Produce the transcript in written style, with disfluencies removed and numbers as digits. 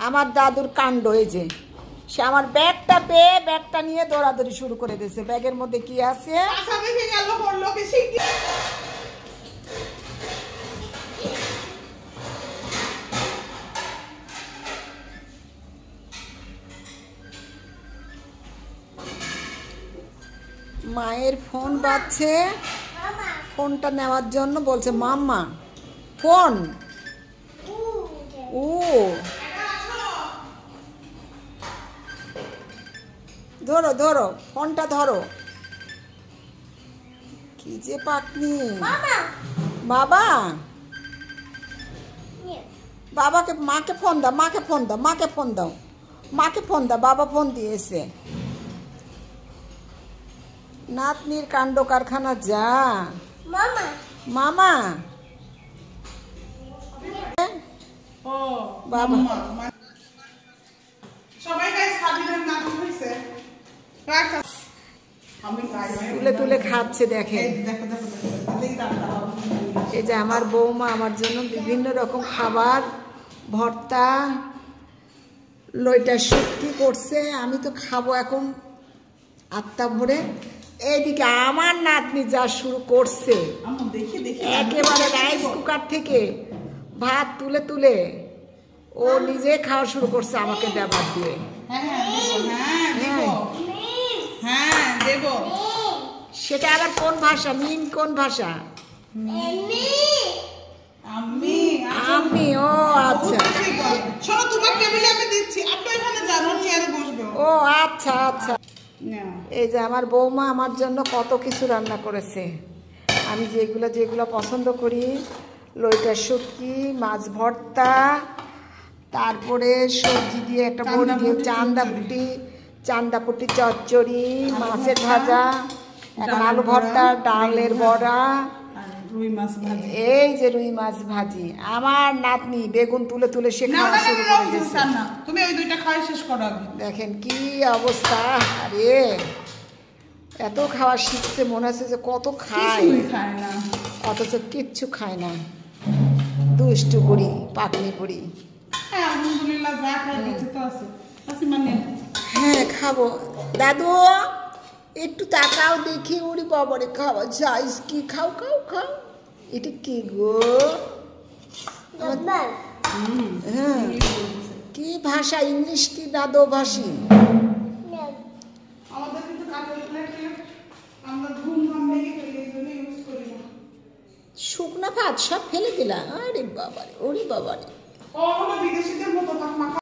আমার দাদুর কাণ্ড এই যে সে আমার ব্যাগটা পেয়ে ব্যাগটা নিয়ে দৌড়াদৌড়ি শুরু করে দিয়েছে। ব্যাগের মধ্যে কি আছে? মায়ের ফোন বাজছে, ফোনটা নেওয়ার জন্য বলছে মাম্মা ফোন। ও ধরো ধরো ফোনটা ধরো। কি যে পাকনি বাবা, বাবাকে মাকে ফোন দাও, মাকে ফোন দাও, মাকে ফোন দাও, মাকে ফোন দাও, বাবা ফোন দিয়েছে। নাতনির কাণ্ড কারখানা যা। মামা মামা বাবা তুলে তুলে খাচ্ছে দেখেন। এই যে আমার বৌমা আমার জন্য বিভিন্ন রকম খাবার, ভর্তা, লইটা শুটকি করছে। আমি তো খাবো এখন আত্মা ভরে। এইদিকে আমার নাতনি যা শুরু করছে, একেবারে রাইস কুকার থেকে ভাত তুলে তুলে ও নিজে খাওয়া শুরু করছে আমাকে ব্যবহার দিয়ে। সেটা আবার কোন ভাষা? মিম কোন ভাষা? আমি ও আচ্ছা ও আচ্ছা আচ্ছা। এই যে আমার বৌমা আমার জন্য কত কিছু রান্না করেছে। আমি যেগুলো যেগুলো পছন্দ করি, লইটা শুটকি, মাছ ভর্তা, তারপরে সবজি দিয়ে একটা বড়ি দিয়ে চান্দাপুটি চচ্চড়ি, মাছের ভাজা, একটা আলু ভর্তা, ডালের বড়া, এই যে রুই মাছ ভাজি। আমার নাতনি বেগুন তুলে তুলে সে খাওয়া শুরু করে দিয়েছে। তুমি ওই দুইটা খাওয়া শেষ করো। দেখেন কি অবস্থা। আরে এত খাওয়া শিখছে, মনে হচ্ছে যে কত খায়, অথচ কিচ্ছু খায় না। দুষ্টু বুড়ি, পাকনি বুড়ি। হ্যাঁ খাবো। দাদু একটু তাকাও দেখি। উড়ি বাবারে খাওয়া যাইস কি? খাও খাও খাও। এটা কি গো? হ্যাঁ কি ভাষা? ইংলিশ কি দাদু ভাষী? শুকনা ভাত সব ফেলে দিলা? আরে বাবারে, ওরে বাবারে।